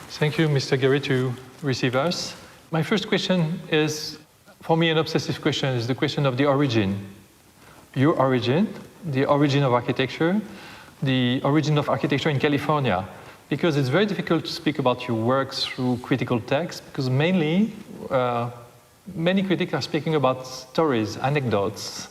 Thank you, Mr. Gehry, to receive us. My first question is, for me, an obsessive question, is the question of the origin. Your origin, the origin of architecture, the origin of architecture in California. Because it's very difficult to speak about your work through critical text, because mainly, many critics are speaking about stories, anecdotes,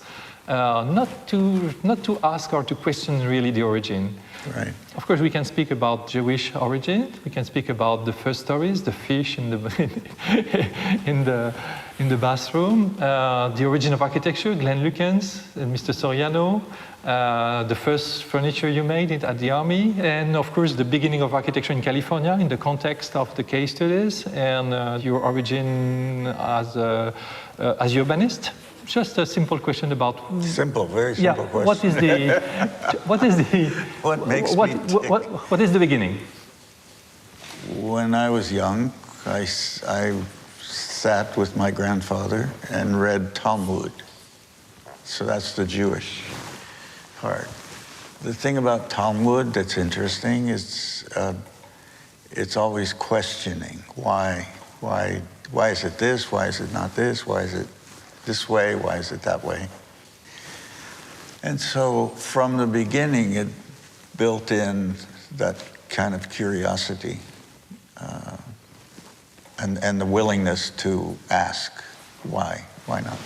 not to ask or to question really the origin. Right. Of course, we can speak about Jewish origin. We can speak about the first stories, the fish in the in the bathroom, the origin of architecture, Glenn Lukens and Mr. Soriano, the first furniture you made at the army, and of course the beginning of architecture in California in the context of the case studies, and your origin as urbanist. Just a simple question about simple, very simple question. What is the what makes me tick? What is the beginning? When I was young, I sat with my grandfather and read Talmud. So that's the Jewish part. The thing about Talmud that's interesting is it's always questioning. Why is it this? Why is it not this? Why is it this way? Why is it that way? And so from the beginning, it built in that kind of curiosity and the willingness to ask why not.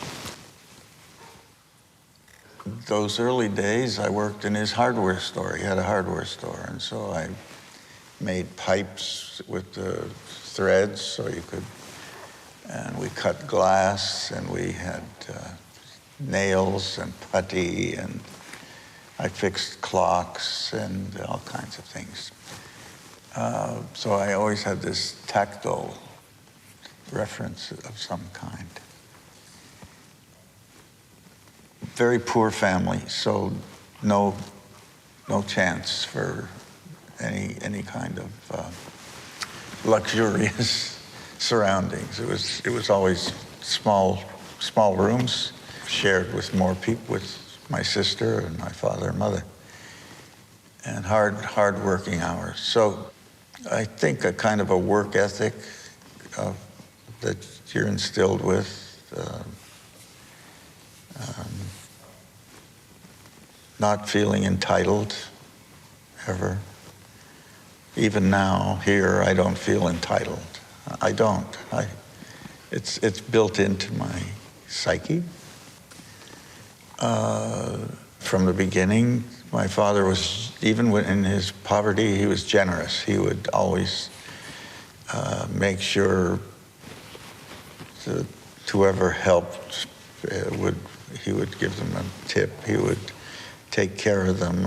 Those early days, I worked in his hardware store. He had a hardware store, and so I made pipes with the threads so you could. And we cut glass, and we had nails and putty, and I fixed clocks and all kinds of things. So I always had this tactile reference of some kind. Very poor family, so no chance for any kind of luxurious surroundings. It was always small rooms shared with more people, with my sister and my father and mother, and hard working hours. So I think a kind of a work ethic that you're instilled with, not feeling entitled ever. Even now here, I don't feel entitled. I don't. It's built into my psyche. From the beginning, my father was, even in his poverty, he was generous. He would always make sure that whoever helped he would give them a tip. He would take care of them.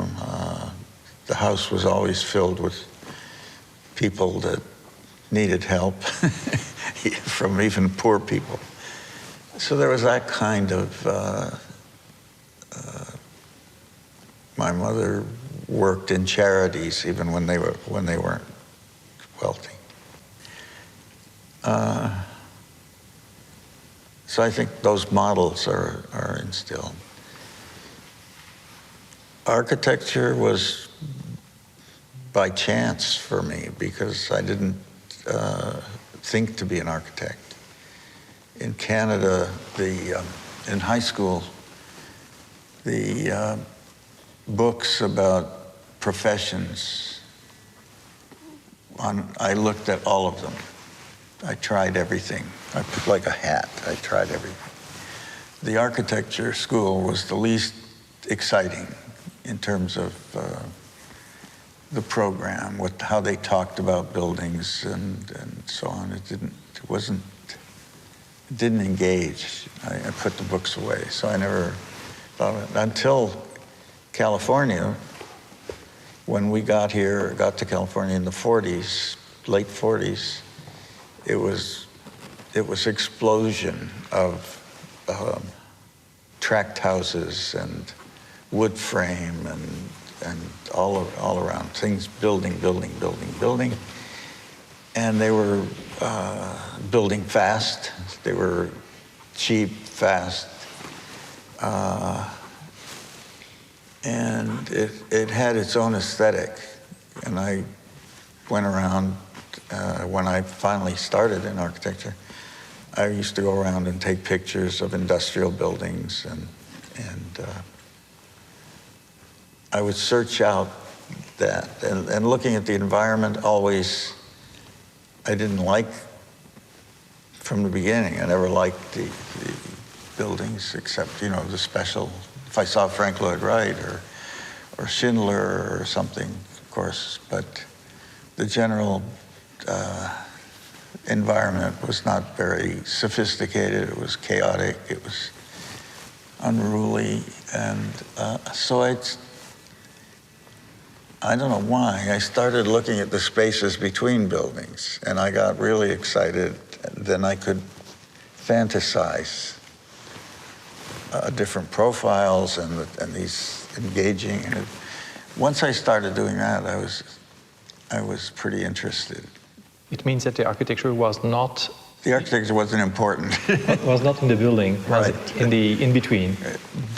The house was always filled with people that needed help from even poor people. So there was that kind of, my mother worked in charities even when they weren't wealthy. So I think those models are instilled. Architecture was by chance for me because I didn't think to be an architect. In Canada, in high school, the books about professions, I looked at all of them. I tried everything. I put like a hat. I tried everything. The architecture school was the least exciting in terms of the program, how they talked about buildings and so on. It didn't engage. I put the books away, so I never thought of it until California. When we got to California in the 40s, late 40s, it was explosion of tract houses and wood frame and all around things, building, and they were building fast. They were cheap, fast, and it had its own aesthetic. And I went around when I finally started in architecture, I used to go around and take pictures of industrial buildings, and I would search out that. And looking at the environment always, I didn't like from the beginning. I never liked the buildings except, the special. If I saw Frank Lloyd Wright or Schindler or something, of course, but the general environment was not very sophisticated. It was chaotic. It was unruly, and so I don't know why, I started looking at the spaces between buildings, and I got really excited. Then I could fantasize different profiles and these engaging. And once I started doing that, I was pretty interested. It means that the architecture was not... The architecture wasn't important. was not in the building, was Right. it in the in-between?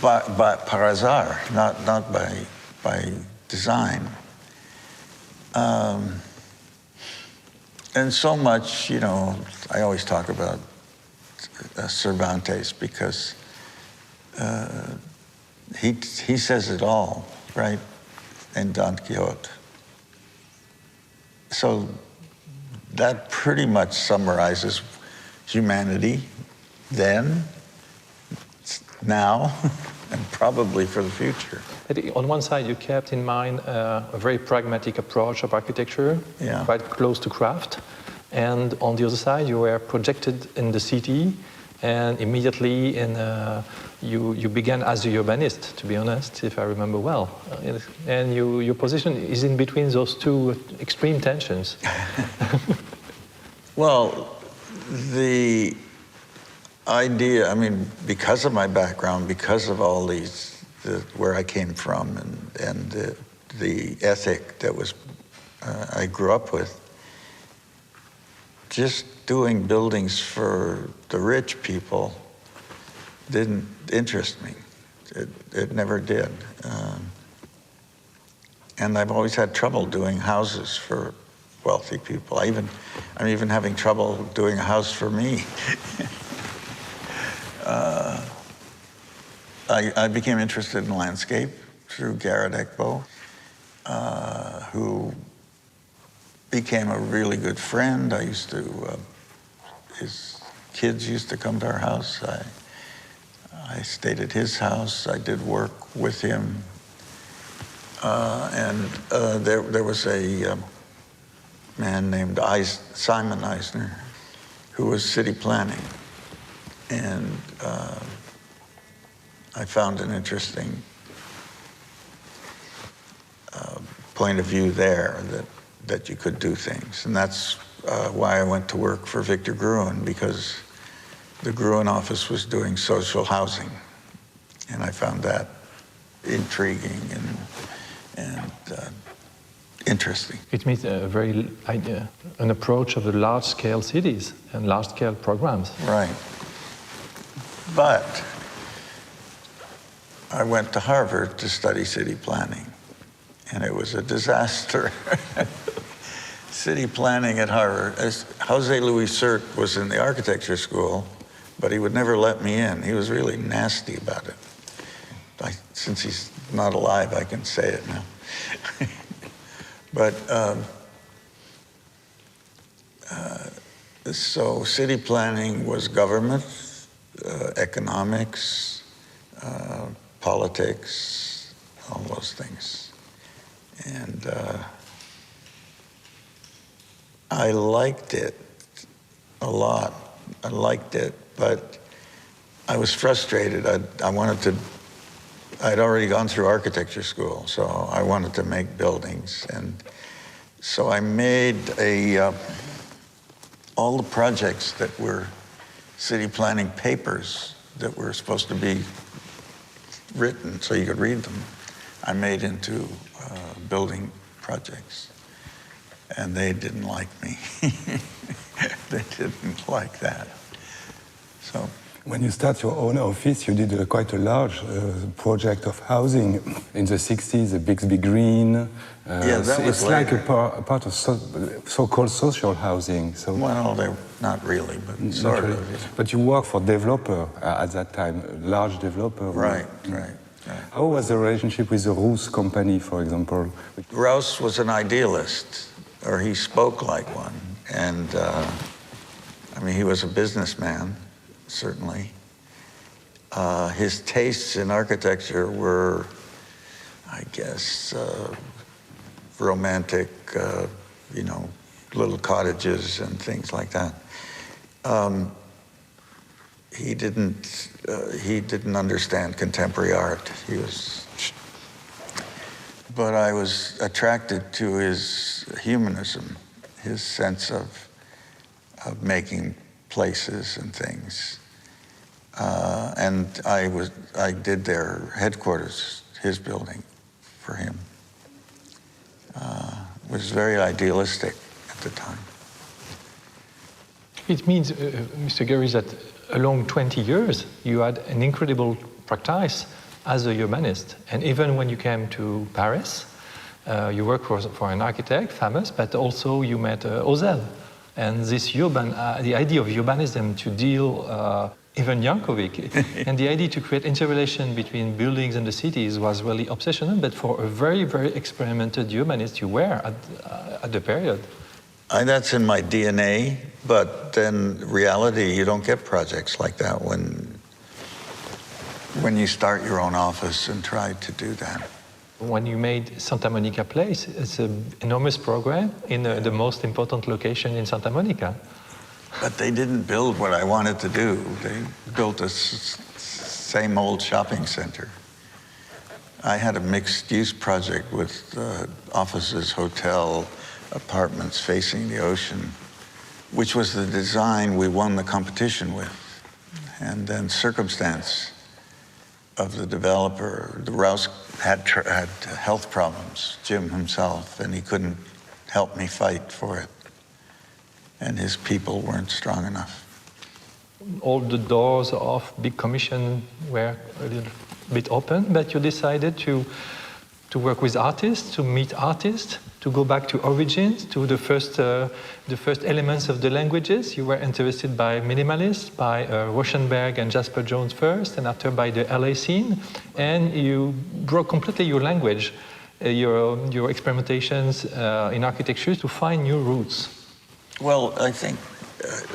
But par hasard, not by design. And so much, I always talk about Cervantes because he says it all, right, in Don Quixote. So that pretty much summarizes humanity then, now, and probably for the future. On one side, you kept in mind a very pragmatic approach of architecture, Yeah. quite close to craft. And on the other side, you were projected in the city, and immediately you began as a urbanist, to be honest, if I remember well. And your position is in between those two extreme tensions. Well, the idea, because of my background, because of all where I came from and the ethic that I grew up with, just doing buildings for the rich people didn't interest me. It never did. And I've always had trouble doing houses for wealthy people. I'm even having trouble doing a house for me. I became interested in landscape through Gehry, who became a really good friend. His kids used to come to our house. I stayed at his house. I did work with him. And there was a man named Simon Eisner, who was city planning. And I found an interesting point of view there that you could do things. And that's why I went to work for Victor Gruen, because the Gruen office was doing social housing. And I found that intriguing and interesting. It means an approach of the large-scale cities and large-scale programs. Right. But I went to Harvard to study city planning, and it was a disaster. City planning at Harvard. Jose Luis Sert was in the architecture school, but he would never let me in. He was really nasty about it. Since he's not alive, I can say it now. But so city planning was government, economics, politics, all those things. And I liked it a lot. I liked it, but I was frustrated. I'd already gone through architecture school, so I wanted to make buildings. And so I made all the projects that were city planning papers that were supposed to be written so you could read them, I made into building projects. And they didn't like me. They didn't like that. So When you start your own office, you did quite a large project of housing in the 60s, the Bixby Green. Yeah, that was it's later. like a part of so-called social housing. So Well, they're not really, but not sort really. of. Yeah. But you work for developer at that time, a large developer. Right. How was the relationship with the Roos company, for example? Rouse was an idealist, or he spoke like one. And, he was a businessman, certainly. His tastes in architecture were, I guess, romantic, little cottages and things like that. He didn't understand contemporary art. But I was attracted to his humanism, his sense of making places and things. And I did their headquarters, his building, for him. It was very idealistic at the time. It means, Mr. Gehry, that along 20 years, you had an incredible practice as a humanist. And even when you came to Paris, you worked for an architect, famous, but also you met Ozel. And this the idea of urbanism to deal, even Jankovic, and the idea to create interrelation between buildings and the cities was really obsessional, but for a very, very experimented humanist you were at the period. That's in my DNA, but then reality, you don't get projects like that when you start your own office and try to do that. When you made Santa Monica Place, it's an enormous program in the most important location in Santa Monica. But they didn't build what I wanted to do. They built a same old shopping center. I had a mixed-use project with offices, hotel, apartments facing the ocean, which was the design we won the competition with. And then circumstance of the developer, the Rouse had health problems, Jim himself, and he couldn't help me fight for it. And his people weren't strong enough. All the doors of big commission were a little bit open, but you decided to work with artists, to meet artists, to go back to origins, to the first elements of the languages. You were interested by minimalists, by Rauschenberg and Jasper Jones first, and after by the LA scene, and you broke completely your language, your experimentations in architecture to find new roots. Well, I think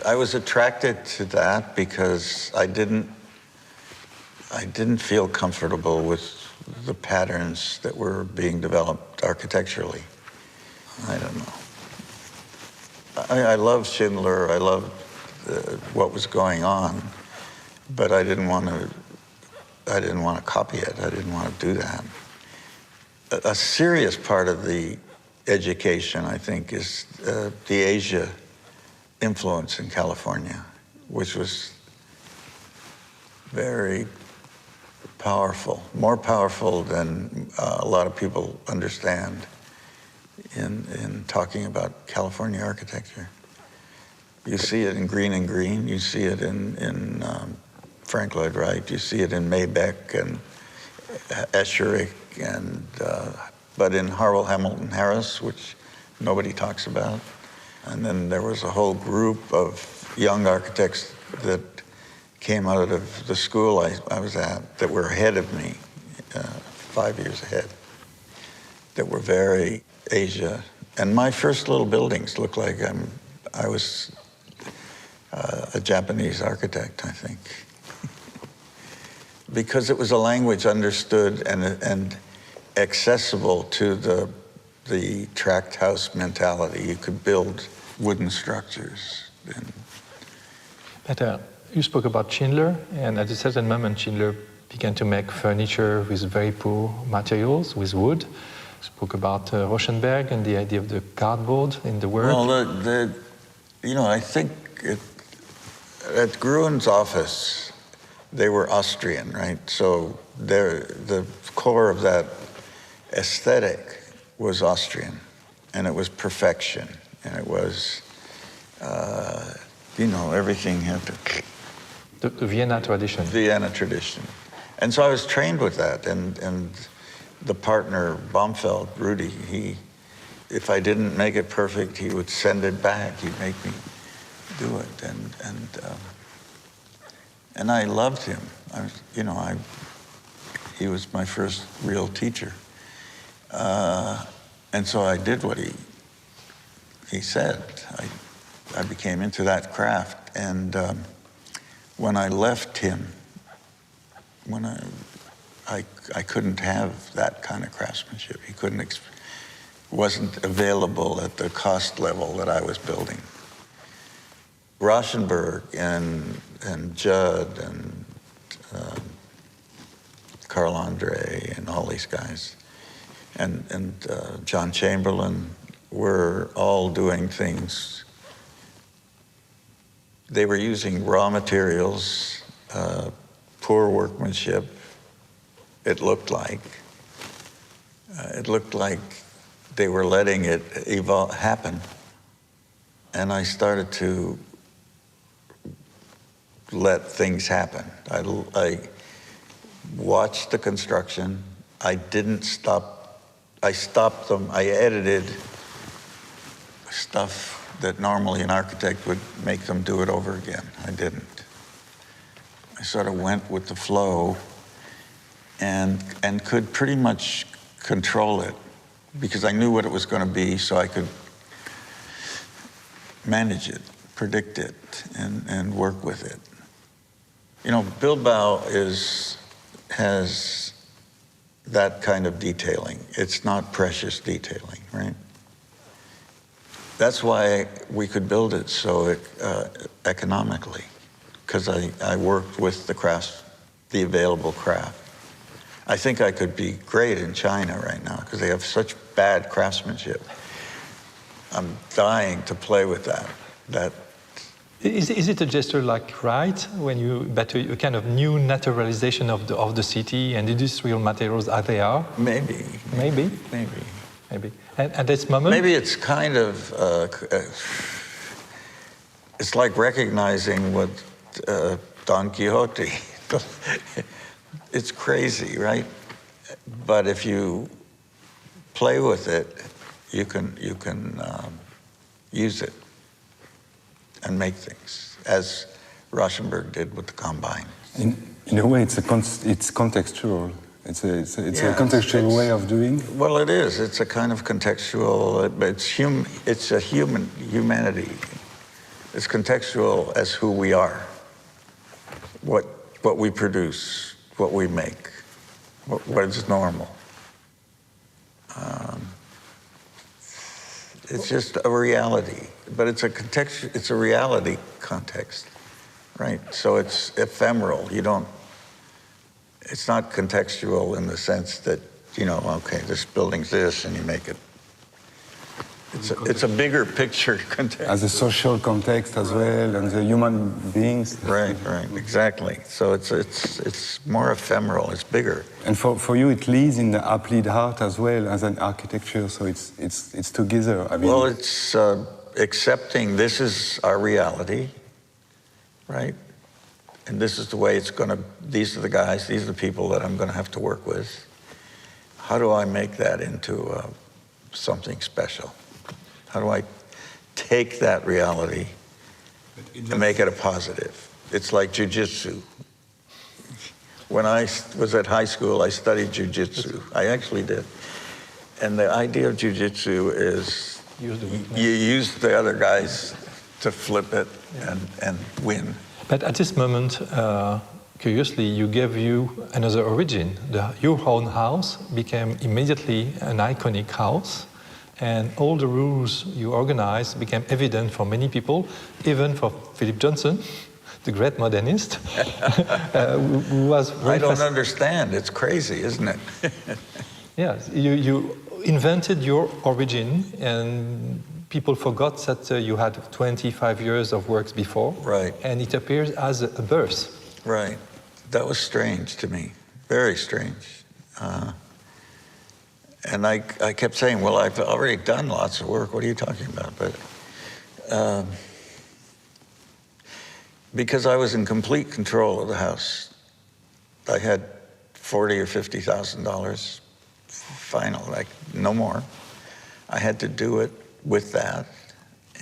I was attracted to that because I didn't feel comfortable with the patterns that were being developed architecturally. I don't know. I loved Schindler. I loved what was going on, but I didn't want to copy it. I didn't want to do that. A serious part of the education, I think, is the Asia influence in California, which was very powerful, more powerful than a lot of people understand in talking about California architecture. You see it in Green and Green, you see it in Frank Lloyd Wright, you see it in Maybeck and Escherich, and but in Harwell Hamilton Harris, which nobody talks about. And then there was a whole group of young architects that came out of the school I was at that were ahead of me, 5 years ahead, that were very Asia. And my first little buildings looked like I was a Japanese architect, I think. Because it was a language understood and accessible to the tract house mentality. You could build wooden structures. But you spoke about Schindler, and at a certain moment Schindler began to make furniture with very poor materials, with wood. You spoke about Rauschenberg and the idea of the cardboard in the work. Well, I think at Gruen's office, they were Austrian, right? So the core of that aesthetic was Austrian, and it was perfection, and it was, everything had to The Vienna tradition. Vienna tradition. And so I was trained with that, and the partner, Baumfeld, Rudy, if I didn't make it perfect, he would send it back. He'd make me do it, and I loved him. He was my first real teacher, and so I did what he said. I became into that craft, and when I left him, I couldn't have that kind of craftsmanship. He wasn't available at the cost level that I was building. Rauschenberg and Judd and Carl Andre and all these guys, and John Chamberlain were all doing things. They were using raw materials, poor workmanship. It looked like they were letting it happen, and I started to let things happen. I watched the construction. I didn't stop. I stopped them. I edited stuff that normally an architect would make them do it over again. I didn't. I sort of went with the flow and could pretty much control it because I knew what it was going to be, so I could manage it, predict it, and work with it. You know, Bilbao has that kind of detailing. It's not precious detailing, right? That's why we could build it so economically, because I worked with the available craft. I think I could be great in China right now because they have such bad craftsmanship. I'm dying to play with that. Is it a gesture like right when a kind of new naturalization of the city and industrial materials as they are? Maybe. And at this moment, maybe it's kind of it's like recognizing what Don Quixote. It's crazy, right? But if you play with it, you can use it and make things, as Rauschenberg did with the Combine. In a way, it's contextual. It's a contextual way of doing. Well, it is. It's a kind of contextual. It's a humanity. It's contextual as who we are, what we produce, what we make, what is normal. It's just a reality, but it's a reality context, right? So it's ephemeral. It's not contextual in the sense that, okay, this building's this, and you make it. It's a bigger picture context. As a social context as well, and the human beings. Right, exactly. So it's more ephemeral, it's bigger. And for you, it lives in the applied art as well as an architecture, so it's together. I mean, well, it's accepting this is our reality, right? And this is the way it's going to, these are the guys, these are the people that I'm going to have to work with. How do I make that into something special? How do I take that reality and make it a positive? It's like jiu-jitsu. When I was at high school, I studied jiu-jitsu. I actually did. And the idea of jiu-jitsu is you use the other guys to flip it and win. But at this moment, curiously, you gave you another origin. Your own house became immediately an iconic house, and all the rules you organized became evident for many people, even for Philip Johnson, the great modernist, who was very I don't understand. It's crazy, isn't it? Yes, you invented your origin, and people forgot that you had 25 years of works before. Right. And it appears as a birth. Right. That was strange to me, very strange. And I kept saying, well, I've already done lots of work. What are you talking about? But Because I was in complete control of the house. I had $40,000 or $50,000 final, like no more. I had to do it with that.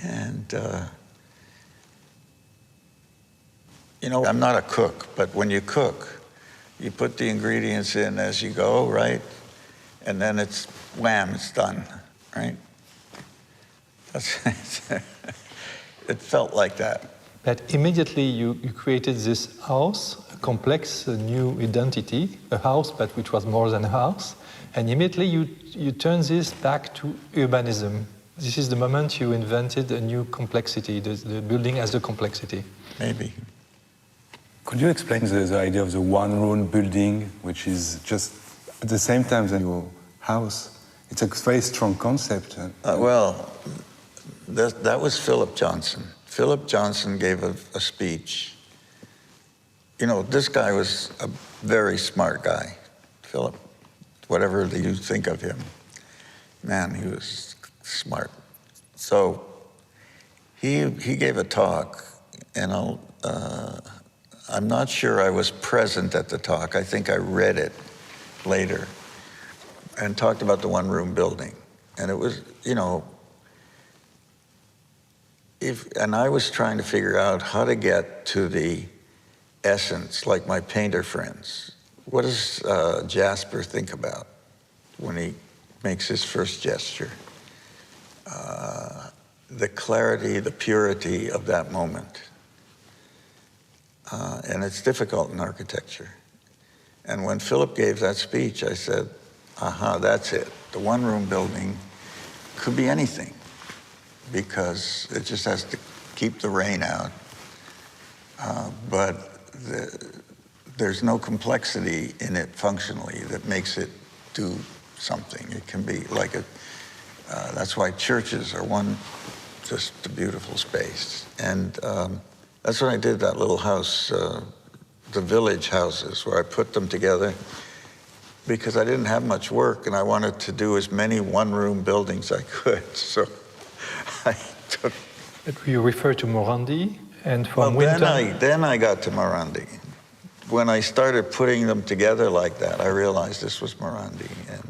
And, you know, I'm not a cook, but when you cook, you put the ingredients in as you go, right? And then it's wham, it's done, right? It felt like that. That immediately you created this house, a complex, a new identity, a house, but which was more than a house. And immediately you turn this back to urbanism. This is the moment you invented a new complexity, the building as a complexity. Maybe. Could you explain the idea of the one-room building, which is just at the same time as your house? It's a very strong concept. Well, that was Philip Johnson. Philip Johnson gave a speech. You know, this guy was a very smart guy, Philip. Whatever you think of him, man, he was smart. So he gave a talk, and I'm not sure I was present at the talk. I think I read it later, and talked about the one-room building. And it was, you know, and I was trying to figure out how to get to the essence, like my painter friends. What does Jasper think about when he makes his first gesture? The clarity, the purity of that moment. And it's difficult in architecture. And when Philip gave that speech, I said, aha, that's it. The one-room building could be anything, because it just has to keep the rain out. But there's no complexity in it functionally that makes it do something. It can be like that's why churches are just a beautiful space. And that's when I did that little house, the village houses, where I put them together because I didn't have much work and I wanted to do as many one-room buildings I could. So I took... You refer to Morandi, and from then I got to Morandi. When I started putting them together like that, I realized this was Morandi, and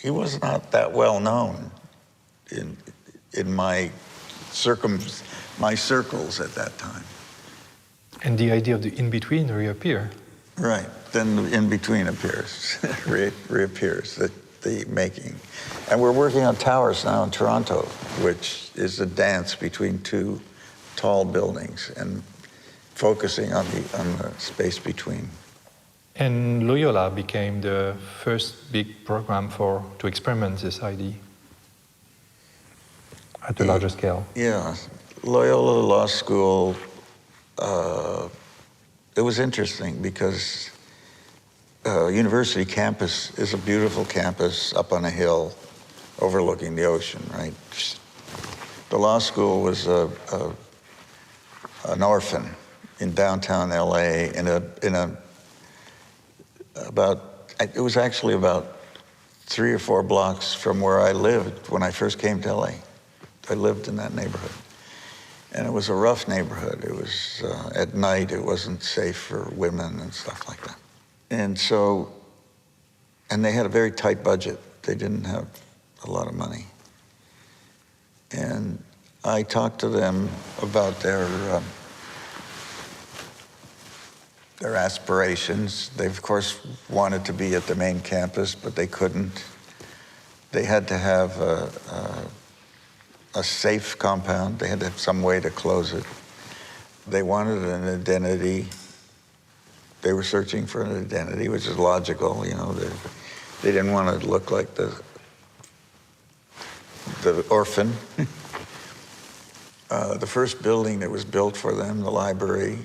he was not that well known in my circles at that time. And the idea of the in-between reappear. Right, then the in-between appears, reappears, the making. And we're working on towers now in Toronto, which is a dance between two tall buildings and focusing on the space between. And Loyola became the first big program to experiment this idea at a larger scale. Yeah, Loyola Law School, it was interesting because university campus is a beautiful campus up on a hill overlooking the ocean, right? The law school was an orphan in downtown LA it was actually about 3 or 4 blocks from where I lived when I first came to LA. I lived in that neighborhood. And it was a rough neighborhood. It was, at night, it wasn't safe for women and stuff like that. And so, and they had a very tight budget. They didn't have a lot of money. And I talked to them about their aspirations. They, of course, wanted to be at the main campus, but they couldn't. They had to have a safe compound. They had to have some way to close it. They wanted an identity. They were searching for an identity, which is logical, you know. They didn't want to look like the orphan. The first building that was built for them, the library,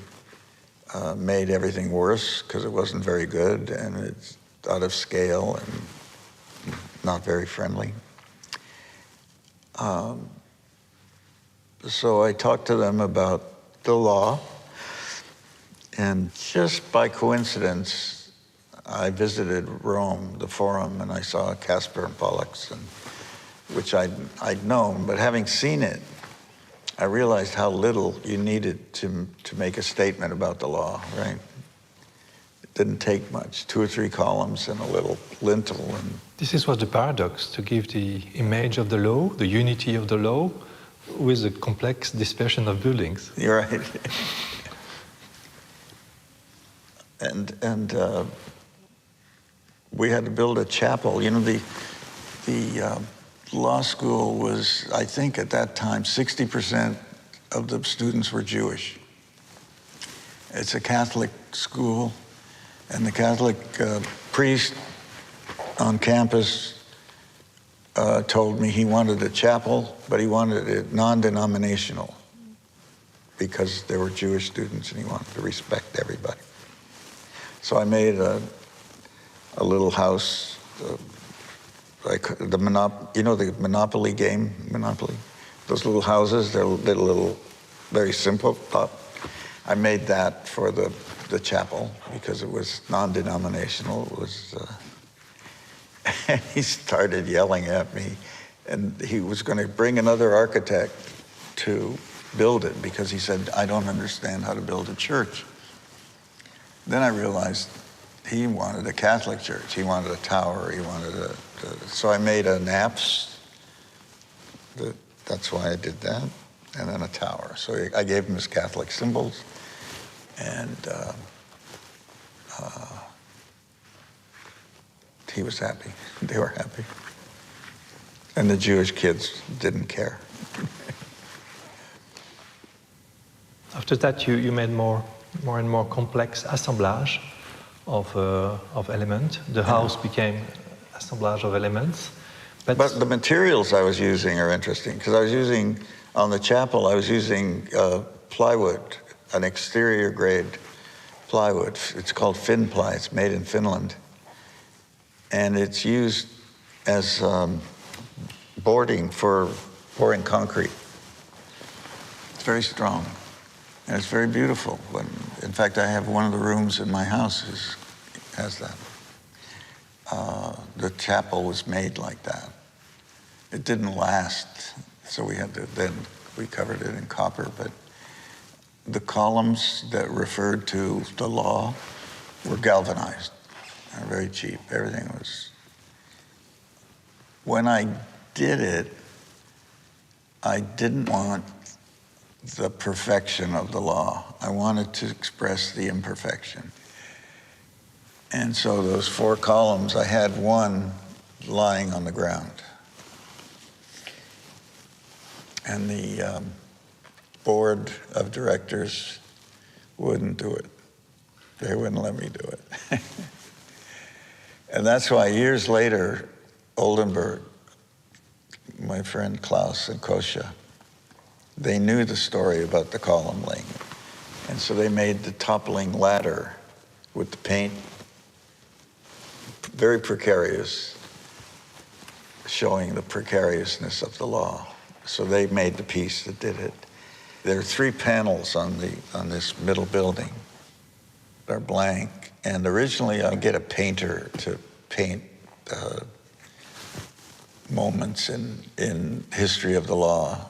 made everything worse because it wasn't very good and it's out of scale and not very friendly. So I talked to them about the law, and just by coincidence, I visited Rome, the Forum, and I saw Casper and Pollux, which I'd known, but having seen it, I realized how little you needed to make a statement about the law, right? It didn't take much, 2 or 3 columns and a little lintel. And This is what the paradox, to give the image of the law, the unity of the law, with a complex dispersion of buildings. You're right. and we had to build a chapel. You know, the law school was, I think at that time, 60% of the students were Jewish. It's a Catholic school, and the Catholic priest on campus told me he wanted a chapel, but he wanted it non-denominational because there were Jewish students and he wanted to respect everybody. So I made a little house, you know the Monopoly game, Monopoly? Those little houses, they're little, very simple. I made that for the chapel because it was non-denominational. It was, and he started yelling at me, and he was going to bring another architect to build it because he said, I don't understand how to build a church. Then I realized he wanted a Catholic church. He wanted a tower. He wanted so I made an apse. That's why I did that. And then a tower. So I gave him his Catholic symbols. And he was happy. They were happy. And the Jewish kids didn't care. After that, you made more and more complex assemblage of elements. The house became assemblage of elements. But the materials I was using are interesting, because I was using, on the chapel, I was using plywood, an exterior grade plywood. It's called Finply. It's made in Finland. And it's used as boarding for pouring concrete. It's very strong. And it's very beautiful. In fact, I have one of the rooms in my house has that. The chapel was made like that. It didn't last, so we covered it in copper, but the columns that referred to the law were galvanized. They're very cheap. Everything was. When I did it, I didn't want the perfection of the law. I wanted to express the imperfection. And so those 4 columns, I had one lying on the ground. And the board of directors wouldn't do it. They wouldn't let me do it. And that's why years later, Oldenburg, my friend Klaus and Kosha, they knew the story about the column laying. And so they made the toppling ladder with the paint, very precarious, showing the precariousness of the law. So they made the piece that did it. There are 3 panels on this middle building. They're blank. And originally I'd get a painter to paint moments in history of the law.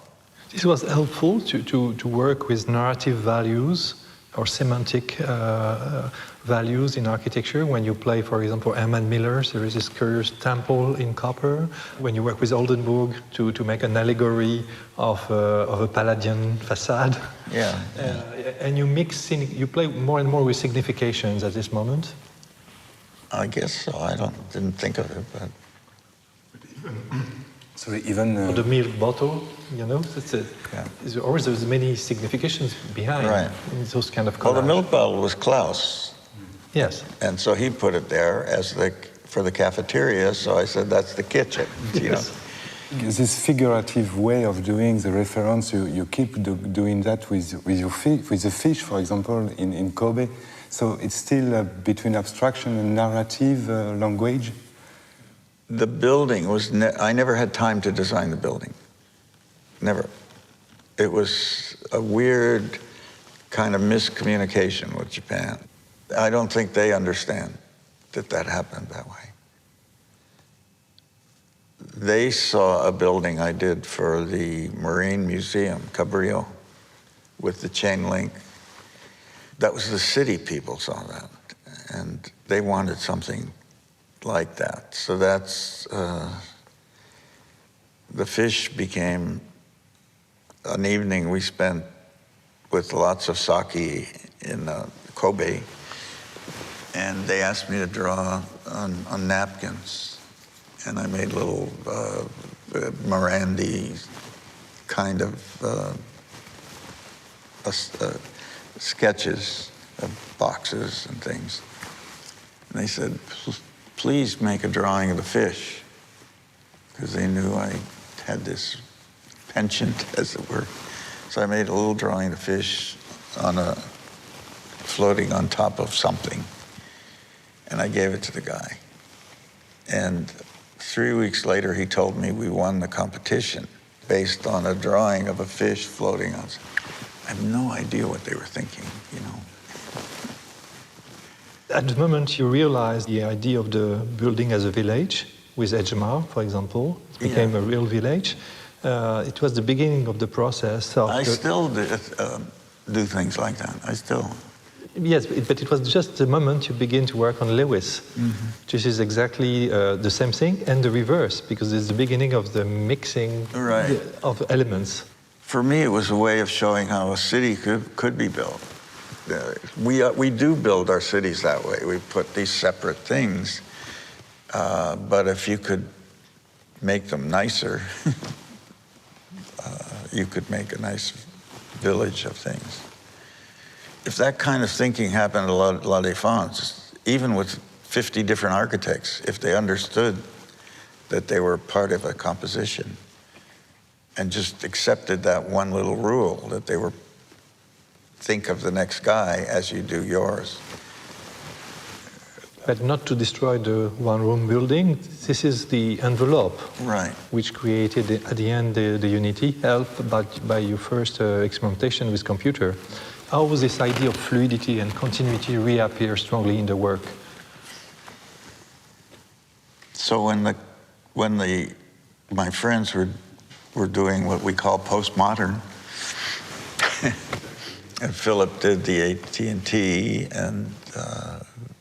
This was helpful to work with narrative values or semantic values in architecture. When you play, for example, Herman Miller's, there is this curious temple in copper. When you work with Oldenburg to make an allegory of a Palladian facade. Yeah. And you play more and more with significations at this moment. I guess so. Didn't think of it, but. So even Or the milk bottle, you know, Yeah. always there's many significations behind Right. in those kind of Well, the collage. milk bottle was Klaus. Yes. And so he put it there for the cafeteria, so I said, that's the kitchen, you know. this figurative way of doing the reference, you keep doing that with the fish, for example, in Kobe. So it's still between abstraction and narrative language. The building was, I never had time to design the building. Never. It was a weird kind of miscommunication with Japan. I don't think they understand that happened that way. they saw a building I did for the Marine Museum, Cabrillo, with the chain link. That was the city people saw that, and they wanted something like that. So that's, the fish became an evening we spent with lots of sake in Kobe, and they asked me to draw on napkins, and I made little Morandi kind of sketches of boxes and things. And they said, please make a drawing of the fish, because they knew I had this penchant, as it were. So I made a little drawing of the fish floating on top of something, and I gave it to the guy. And 3 weeks later, he told me we won the competition based on a drawing of a fish floating on. I have no idea what they were thinking, you know. At the moment you realized the idea of the building as a village, with Edgemar, for example, it became a real village. It was the beginning of the process. I still do things like that. I still. Yes, but it was just the moment you begin to work on Lewis. This is exactly the same thing and the reverse, because it's the beginning of the mixing of elements. For me, it was a way of showing how a city could be built. We do build our cities that way. We put these separate things, but if you could make them nicer, you could make a nice village of things. If that kind of thinking happened at La Défense, even with 50 different architects, if they understood that they were part of a composition and just accepted that one little rule, that they were think of the next guy as you do yours. But not to destroy the one-room building. This is the envelope, which created at the end the unity, helped by your first experimentation with computer. How was this idea of fluidity and continuity reappear strongly in the work? So when my friends were doing what we call postmodern, and Philip did the AT&T, and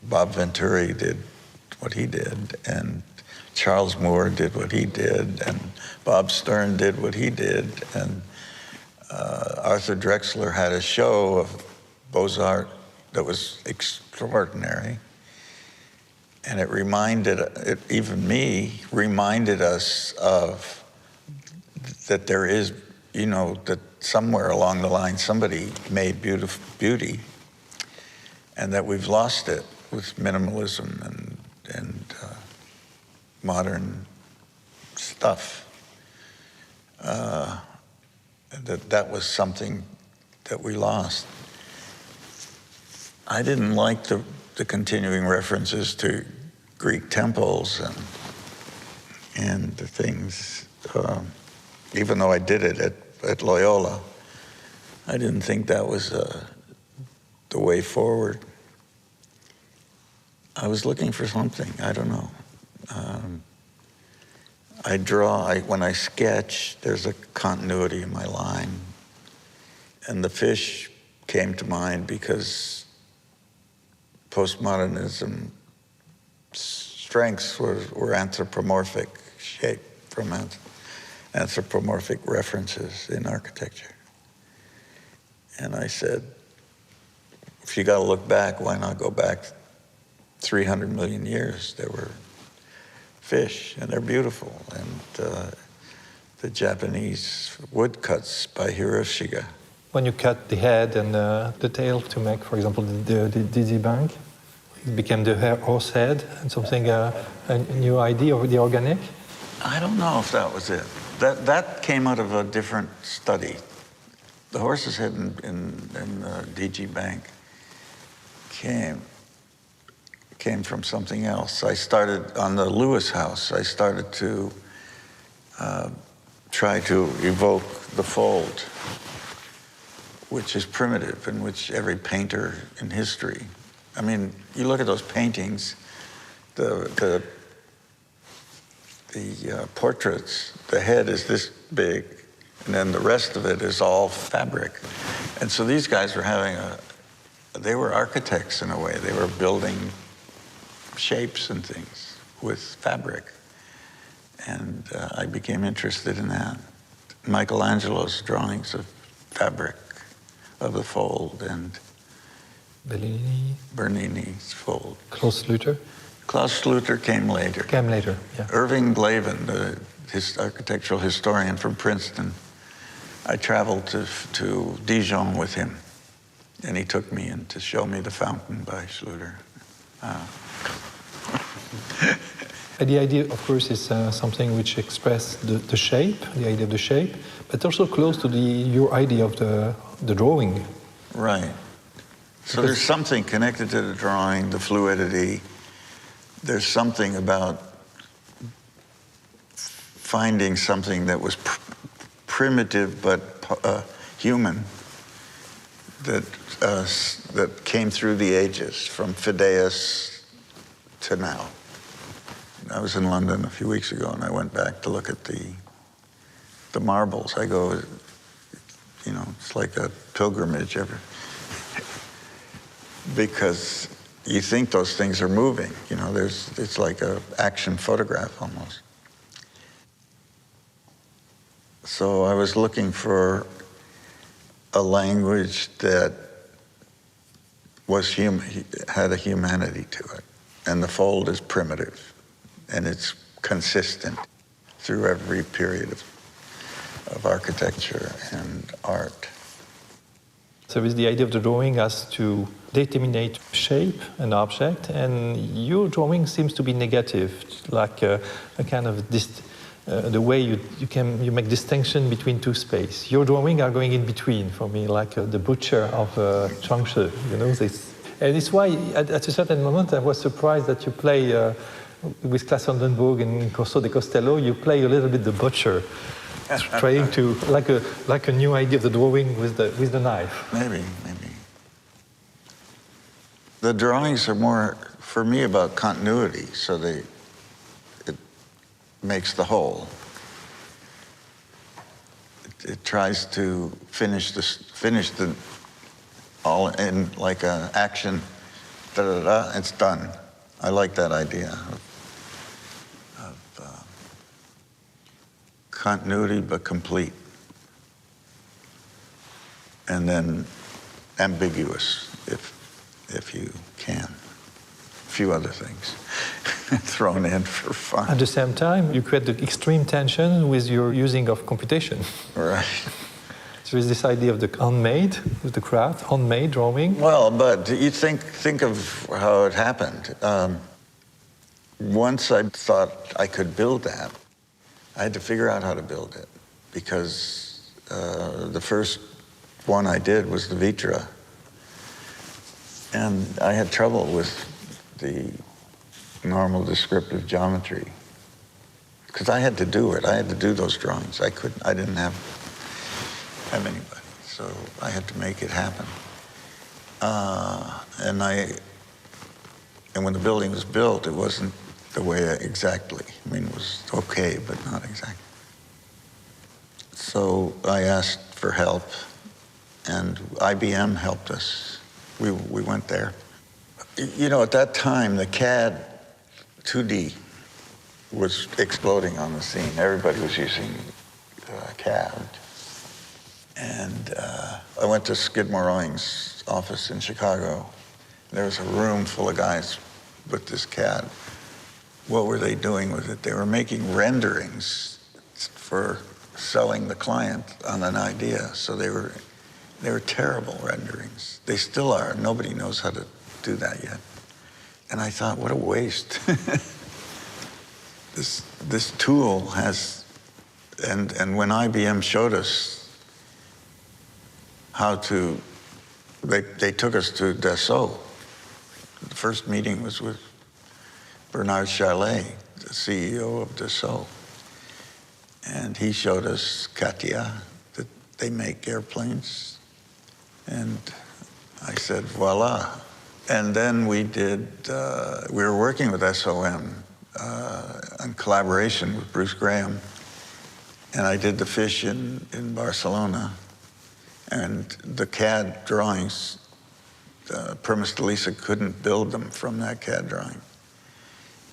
Bob Venturi did what he did, and Charles Moore did what he did, and Bob Stern did what he did, and Arthur Drexler had a show of Beaux-Arts that was extraordinary, and it reminded us of that there is, you know, that somewhere along the line somebody made beauty, and that we've lost it with minimalism and modern stuff. That was something that we lost. I didn't like the continuing references to Greek temples and the things, even though I did it at Loyola. I didn't think that was the way forward. I was looking for something, I don't know. When I sketch, there's a continuity in my line. And the fish came to mind because postmodernism strengths were anthropomorphic shape from anthropomorphic references in architecture. And I said, if you got to look back, why not go back 300 million years? There were fish, and they're beautiful. And the Japanese woodcuts by Hiroshiga. When you cut the head and the tail to make, for example, the dizzy bank, it became the horse head and something, a new idea of the organic? I don't know if that was it. That came out of a different study. The horse's head in DG Bank came from something else. I started on the Lewis house. I started to try to evoke the fold, which is primitive, in which every painter in history. I mean, you look at those paintings, the portraits, the head is this big, and then the rest of it is all fabric. And so these guys were they were architects in a way. They were building shapes and things with fabric. And I became interested in that. Michelangelo's drawings of fabric, of the fold, and Bernini's fold. Klaus Sluter? Klaus Sluter came later. Came later, yeah. Irving Glavin, his architectural historian from Princeton, I traveled to Dijon with him, and he took me in to show me the fountain by Sluter. The idea, of course, is something which expresses the shape, the idea of the shape, but also close to your idea of the drawing. Right. So there's something connected to the drawing, the fluidity. There's something about finding something that was primitive but human that came through the ages, from Phidias to now. I was in London a few weeks ago, and I went back to look at the marbles. I go, it's like a pilgrimage because you think those things are moving. It's like an action photograph almost. So I was looking for a language that had a humanity to it, and the fold is primitive. And it's consistent through every period of architecture and art. So with the idea of the drawing as to determine shape and object, and your drawing seems to be negative, like a kind of the way you make distinction between two spaces. Your drawing are going in between for me, like the butcher of Chuangshi, this. And it's why at a certain moment I was surprised that you play with Claes Oldenburg and Corso de Costello, you play a little bit the butcher, trying to like a new idea of the drawing with the knife. Maybe. The drawings are more, for me, about continuity, so it makes the whole. It tries to finish the all in like an action. It's done. I like that idea of continuity but complete, and then ambiguous if you can. A few other things thrown in for fun. At the same time, you create the extreme tension with your using of computation. Right. So there's this idea of the handmade, with the craft, handmade drawing. Well, but you think of how it happened. Once I thought I could build that, I had to figure out how to build it, because the first one I did was the Vitra. And I had trouble with the normal descriptive geometry, because I had to do it. I had to do those drawings. I didn't have anybody, so I had to make it happen. And when the building was built, it wasn't the way exactly. I mean, it was okay, but not exactly. So I asked for help, and IBM helped us. We went there. At that time, the CAD 2D was exploding on the scene. Everybody was using CAD. And I went to Skidmore Owings' office in Chicago. There was a room full of guys with this CAD. What were they doing with it? They were making renderings for selling the client on an idea. So they were terrible renderings. They still are. Nobody knows how to do that yet. And I thought, what a waste. This tool has, and when IBM showed us how to, they took us to Dassault. The first meeting was with Bernard Charlet, the CEO of Dassault. And he showed us Katia, that they make airplanes. And I said, voila. And then we were working with SOM in collaboration with Bruce Graham. And I did the fish in Barcelona. And the CAD drawings, Permis Lisa couldn't build them from that CAD drawing.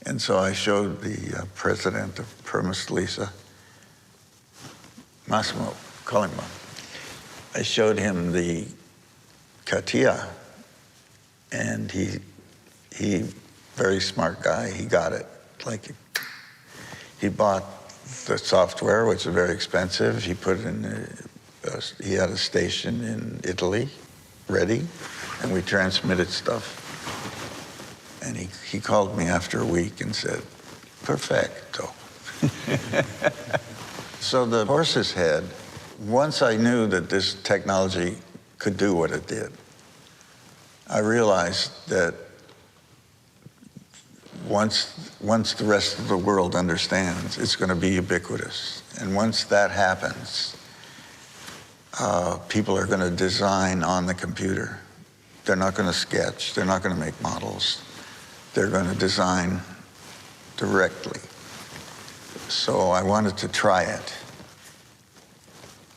And so I showed the president of Permis Lisa, Massimo Colima. I showed him the CATIA, and he, very smart guy, he got it. Like, he bought the software, which is very expensive. He put it in, he had a station in Italy ready, and we transmitted stuff. And he called me after a week and said, perfecto. So the horse's head, once I knew that this technology could do what it did, I realized that once the rest of the world understands, it's going to be ubiquitous. And once that happens, people are going to design on the computer. They're not going to sketch. They're not going to make models. They're going to design directly. So I wanted to try it.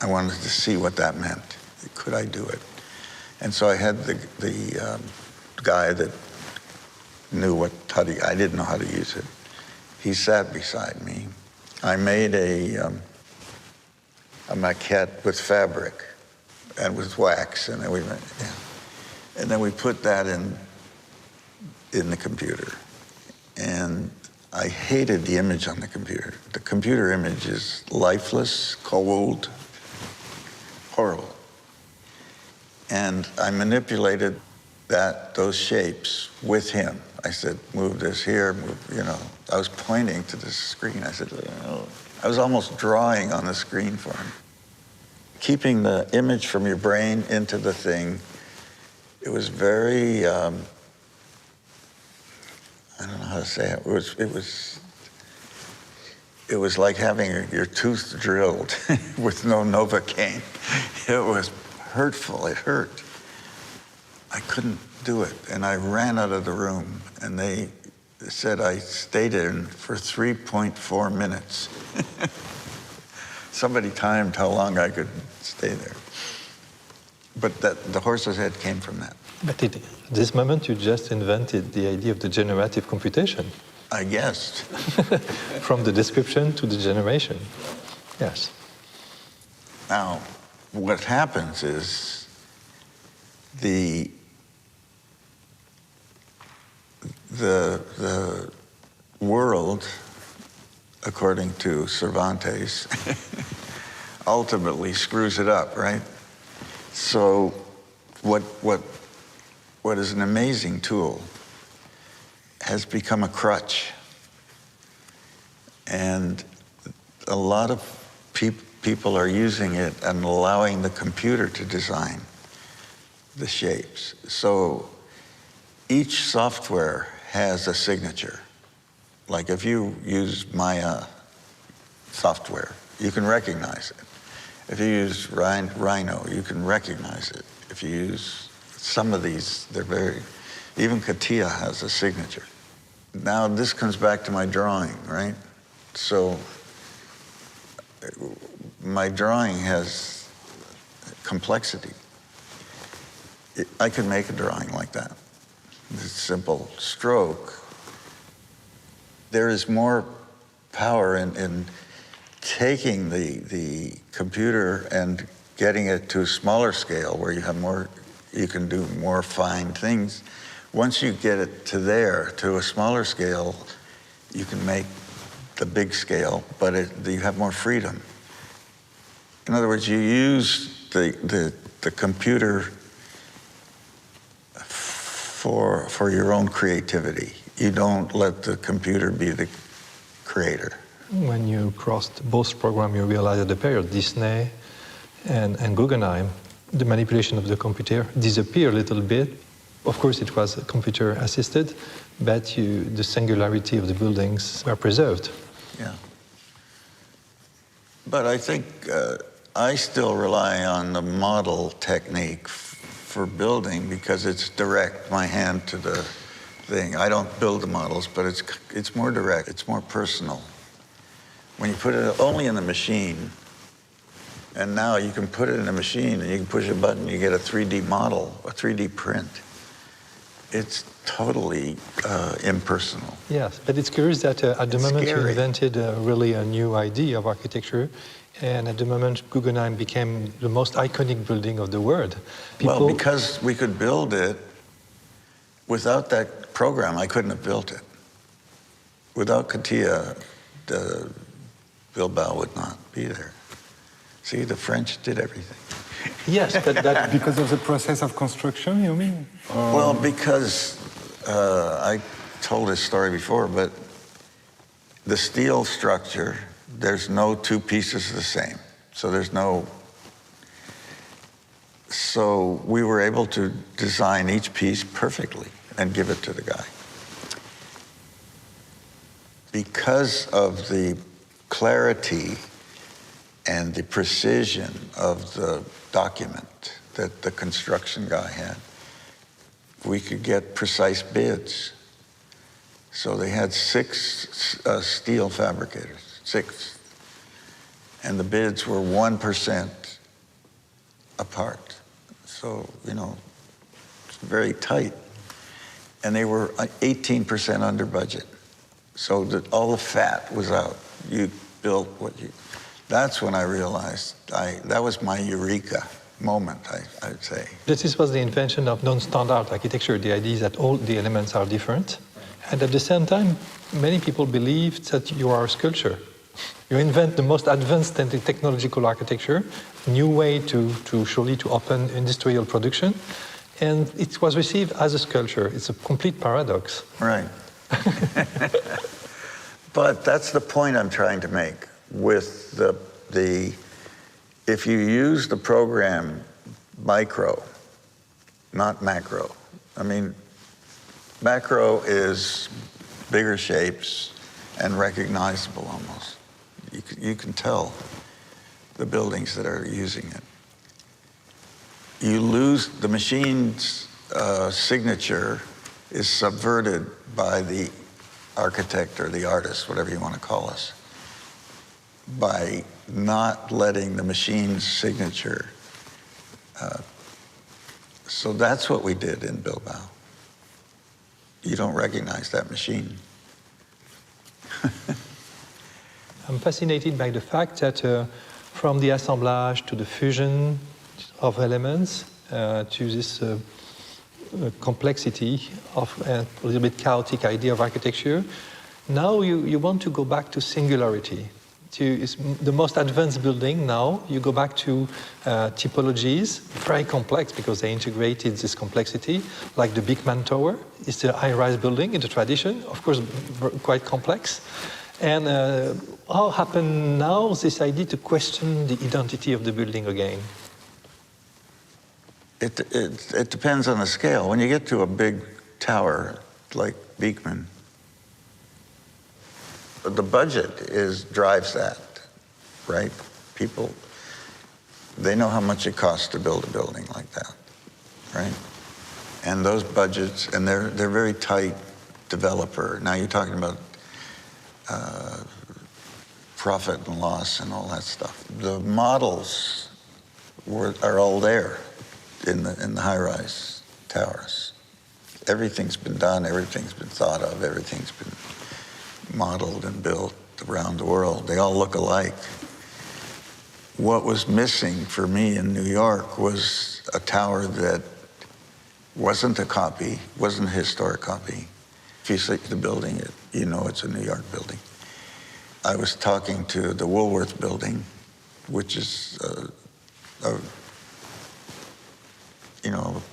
I wanted to see what that meant. Could I do it? And so I had the guy that knew I didn't know how to use it. He sat beside me. I made a maquette with fabric and with wax, and then we put that in the computer. And I hated the image on the computer. The computer image is lifeless, cold, horrible. And I manipulated those shapes with him. I said, move this here, I was pointing to the screen. I said, I was almost drawing on the screen for him. Keeping the image from your brain into the thing, it was very, I don't know how to say it. It was like having your tooth drilled with no Novocaine. It was hurtful, it hurt. I couldn't do it, and I ran out of the room, and they said I stayed in for 3.4 minutes. Somebody timed how long I could stay there. But the horse's head came from that. But at this moment, you just invented the idea of the generative computation. I guessed. From the description to the generation. Yes. Now, what happens is the world, according to Cervantes, ultimately screws it up, right? So what is an amazing tool has become a crutch. And a lot of people are using it and allowing the computer to design the shapes. So each software has a signature. Like if you use Maya software, you can recognize it. If you use Rhino, you can recognize it. If you use some of these, even CATIA has a signature. Now this comes back to my drawing, right? So my drawing has complexity. I could make a drawing like that. This simple stroke. There is more power in taking the computer and getting it to a smaller scale where you can do more fine things. Once you get it to a smaller scale, you can make the big scale, but you have more freedom. In other words, you use the computer for your own creativity. You don't let the computer be the creator. When you crossed both programs, you realized at the period, Disney and Guggenheim, the manipulation of the computer disappeared a little bit. Of course, it was computer assisted, but the singularity of the buildings were preserved. Yeah. But I think I still rely on the model technique for building because it's direct, my hand to thing. I don't build the models, but it's more direct, it's more personal. When you put it only in the machine, and now you can put it in a machine and you can push a button, you get a 3D model, a 3D print. It's totally impersonal. Yes, but it's curious that at the moment scary. you invented really a new idea of architecture, and at the moment Guggenheim became the most iconic building of the world. Well, because we could build it, without that program, I couldn't have built it. Without CATIA, the Bilbao would not be there. See, the French did everything. Yes, but that... Because of the process of construction, you mean? Well, because I told this story before, but the steel structure, there's no two pieces the same. So there's no... So we were able to design each piece perfectly and give it to the guy. Because of the clarity and the precision of the document that the construction guy had, we could get precise bids. So they had 6 steel fabricators, 6. And the bids were 1% apart. So, you know, it's very tight. And they were 18% under budget. So that all the fat was out. You built what you... That's when I realized, that was my eureka moment, I'd say. This was the invention of non-standard architecture. The idea is that all the elements are different. And at the same time, many people believe that you are a sculptor. You invent the most advanced technological architecture, new way to open industrial production, and it was received as a sculpture. It's a complete paradox. Right. But that's the point I'm trying to make with the if you use the program micro, not macro. I mean, macro is bigger shapes and recognizable almost. You can tell the buildings that are using it. You lose, the machine's signature is subverted by the architect or the artist, whatever you want to call us, by not letting the machine's signature. So that's what we did in Bilbao. You don't recognize that machine. I'm fascinated by the fact that from the assemblage to the fusion of elements to this complexity of a little bit chaotic idea of architecture, now you want to go back to singularity. It's the most advanced building now. You go back to typologies, very complex because they integrated this complexity, like the Big Man Tower. It's a high-rise building in the tradition, of course, quite complex. And how happened now this idea to question the identity of the building again? It depends on the scale. When you get to a big tower like Beekman, the budget drives that, right? People, they know how much it costs to build a building like that, right? And those budgets, and they're very tight developer. Now you're talking about profit and loss and all that stuff. The models are all there in the high-rise towers. Everything's been done, everything's been thought of, everything's been modeled and built around the world. They all look alike. What was missing for me in New York was a tower that wasn't a copy, wasn't a historic copy. If you see the building, you know it's a New York building. I was talking to the Woolworth building, which is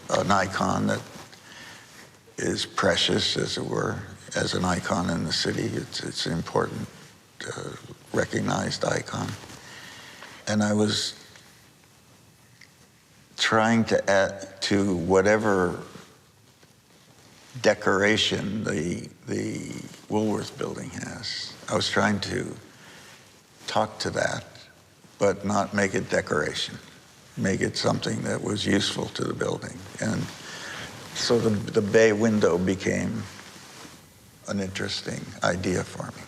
an icon that is precious, as it were, as an icon in the city. It's an important, recognized icon. And I was trying to add to whatever decoration the Woolworth building has. I was trying to talk to that, but not make it decoration. Make it something that was useful to the building. And so the bay window became an interesting idea for me.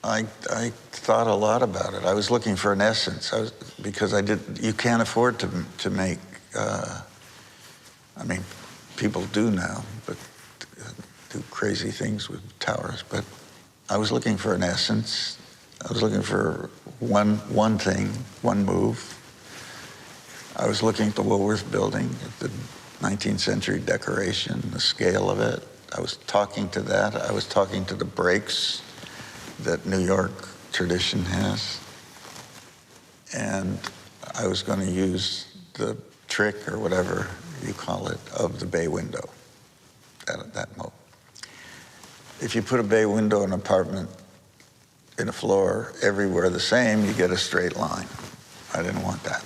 I thought a lot about it. I was looking for an essence, because you can't afford to make, I mean, people do now, but do crazy things with towers, but I was looking for an essence. I was looking for one thing, one move. I was looking at the Woolworth building, at the 19th century decoration, the scale of it. I was talking to that. I was talking to the breaks that New York tradition has. And I was going to use the trick, or whatever you call it, of the bay window, that mode. If you put a bay window in an apartment in a floor everywhere the same, you get a straight line. I didn't want that.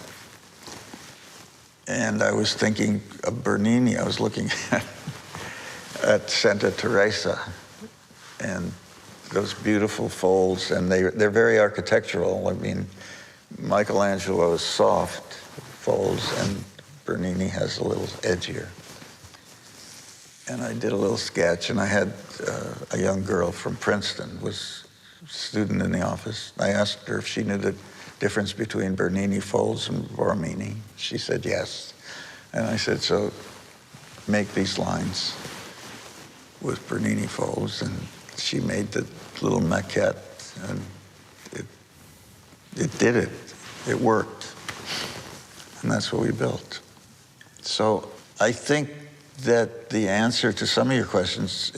And I was thinking of Bernini. I was looking at Santa Teresa and those beautiful folds, and they're very architectural. I mean, Michelangelo's soft folds, and Bernini has a little edgier. And I did a little sketch, and I had a young girl from Princeton, was a student in the office. I asked her if she knew the difference between Bernini folds and Borromini. She said yes. And I said, so make these lines with Bernini folds. And she made the little maquette, and it did it. It worked. And that's what we built. So I think that the answer to some of your questions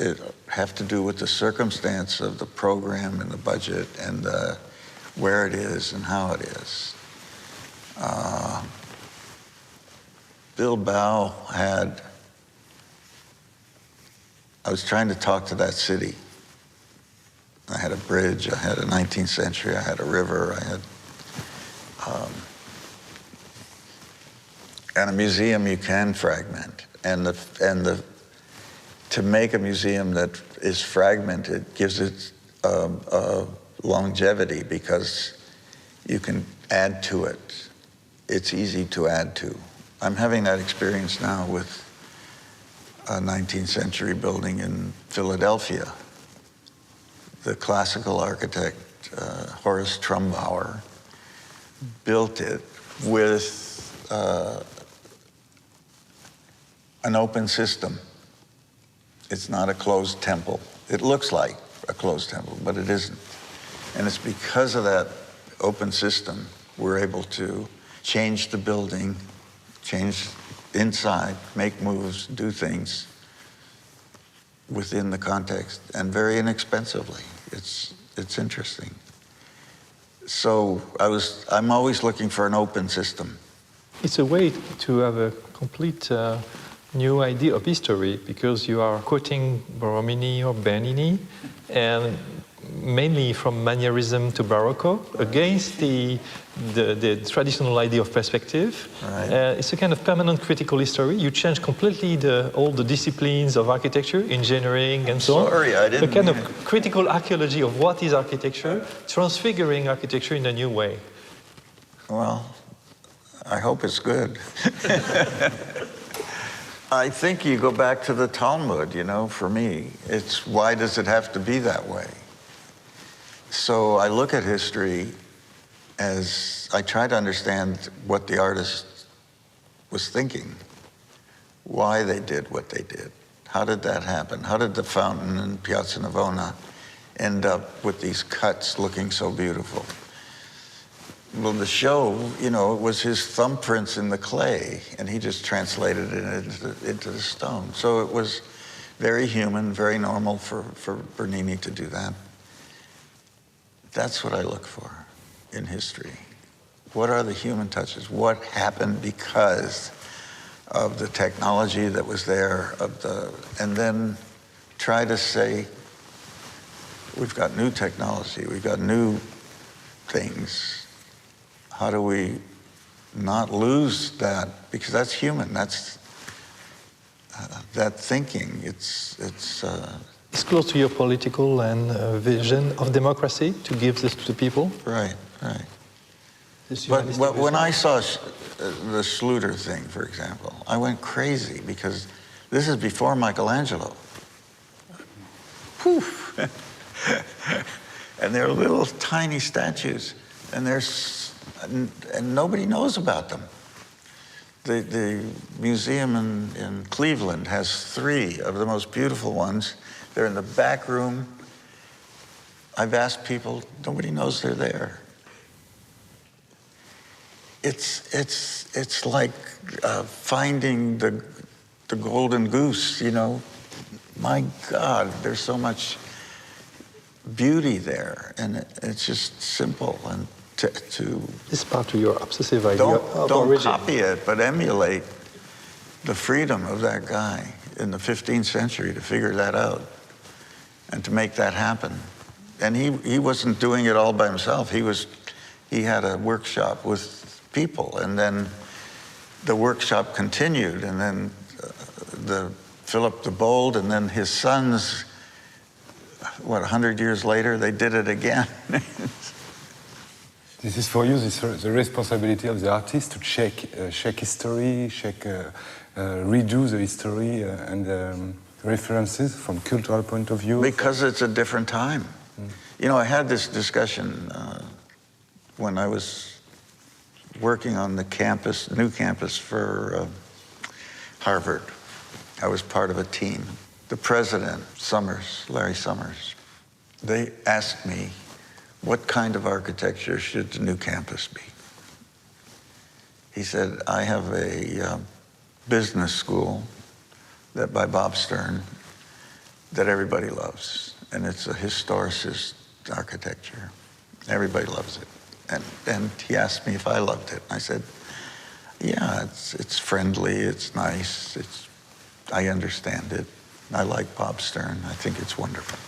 have to do with the circumstance of the program and the budget and where it is and how it is. Bilbao I was trying to talk to that city. I had a bridge, I had a 19th century, I had a river, I had, and a museum you can fragment. And to make a museum that is fragmented gives it longevity, because you can add to it. It's easy to add to. I'm having that experience now with a 19th century building in Philadelphia. The classical architect, Horace Trumbauer, built it with an open system. It's not a closed temple. It looks like a closed temple, but it isn't. And it's because of that open system we're able to change the building, change inside, make moves, do things within the context, and very inexpensively. It's interesting. So I'm always looking for an open system. It's a way to have a complete new idea of history, because you are quoting Borromini or Bernini, and mainly from Manierism to Barocco, against the traditional idea of perspective. Right. It's a kind of permanent critical history. You change completely all the disciplines of architecture, engineering, and so on. Sorry, I didn't A kind mean of critical archaeology of what is architecture, transfiguring architecture in a new way. Well, I hope it's good. I think you go back to the Talmud, for me. It's why does it have to be that way? So I look at history as I try to understand what the artist was thinking, why they did what they did. How did that happen? How did the fountain in Piazza Navona end up with these cuts looking so beautiful? Well, the show, it was his thumbprints in the clay, and he just translated it into the stone. So it was very human, very normal for Bernini to do that. That's what I look for in history. What are the human touches? What happened because of the technology that was there, and then try to say, we've got new technology, we've got new things. How do we not lose that? Because that's human. That's that thinking. It's close to your political and vision of democracy to give this to the people. Right. But when I saw the Schluter thing, for example, I went crazy, because this is before Michelangelo. poof. And they're little tiny statues, and and nobody knows about them. The museum in Cleveland has 3 of the most beautiful ones. They're in the back room. I've asked people, nobody knows they're there. It's like finding the golden goose, you know. My God, there's so much beauty there, and it's just simple. And to This is part of your obsessive idea of don't origin. copy it, but emulate the freedom of that guy in the 15th century to figure that out and to make that happen. And he wasn't doing it all by himself. He had a workshop with people, and then the workshop continued, and then Philip the Bold, and then his sons, 100 years later, they did it again. This is for you, the responsibility of the artist to check history, redo the history and references from cultural point of view. Because it's a different time. You know, I had this discussion when I was working on the new campus for Harvard. I was part of a team. The president, Larry Summers, they asked me, what kind of architecture should the new campus be? He said, I have a business school by Bob Stern that everybody loves, and it's a historicist architecture. Everybody loves it. And he asked me if I loved it. I said, yeah, it's friendly, it's nice, I understand it. I like Bob Stern, I think it's wonderful.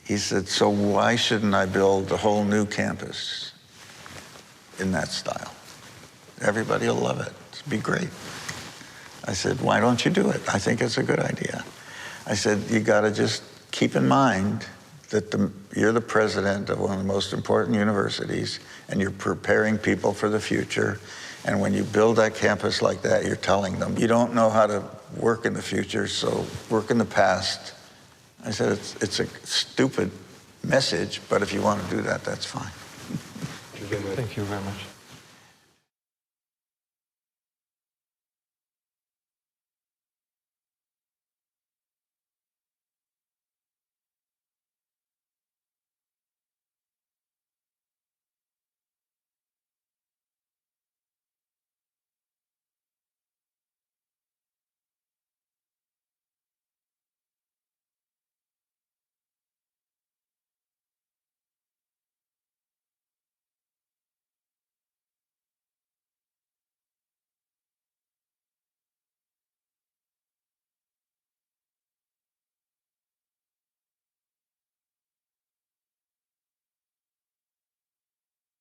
He said, so why shouldn't I build a whole new campus in that style? Everybody will love it, it'd be great. I said, why don't you do it? I think it's a good idea. I said, you gotta just keep in mind that you're the president of one of the most important universities, and you're preparing people for the future. And when you build that campus like that, you're telling them, you don't know how to work in the future, so work in the past. I said, it's a stupid message, but if you want to do that, that's fine. Thank you very much.